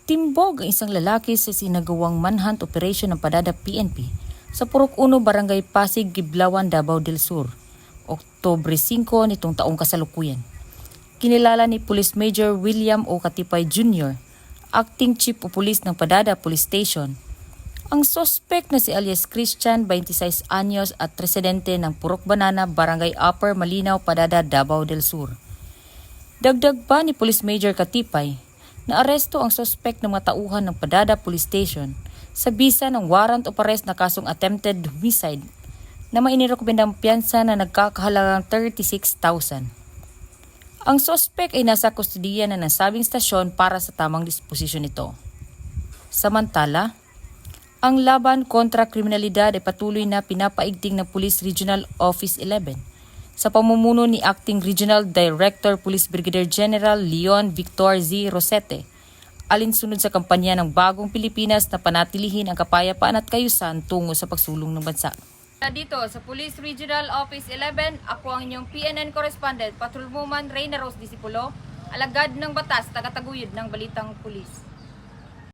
Timbog ang isang lalaki sa sinagawang manhunt operation ng Padada PNP sa Purok 1 Barangay Pasig, Giblawan, Davao del Sur, Oktubre 5 nitong taong kasalukuyan. Kinilala ni Police Major William O. Katipay Jr., Acting Chief of Police ng Padada Police Station, ang suspect na si alias Christian, 26 anyos at residente ng Purok Banana, Barangay Upper Malinaw, Padada, Davao del Sur. Dagdag pa ni Police Major Katipay, naaresto ang suspect ng mga tauhan ng Padada Police Station sa bisa ng warrant of arrest na kasong attempted homicide na may inirekomendang piyansa na nagkakahalagang 36,000. Ang suspect ay nasa kustudiya na nasabing stasyon para sa tamang disposisyon nito. Samantala, ang laban kontra kriminalidad ay patuloy na pinapaigting ng Police Regional Office 11 sa pamumuno ni Acting Regional Director Police Brigadier General Leon Victor Z. Rosete, alinsunod sa kampanya ng Bagong Pilipinas na panatilihin ang kapayapaan at kayusan tungo sa pagsulong ng bansa. Dito sa Police Regional Office 11, ako ang inyong PNN correspondent, Patrolwoman Reyna Rose Disipulo, alagad ng batas, tagataguyod ng Balitang Pulis.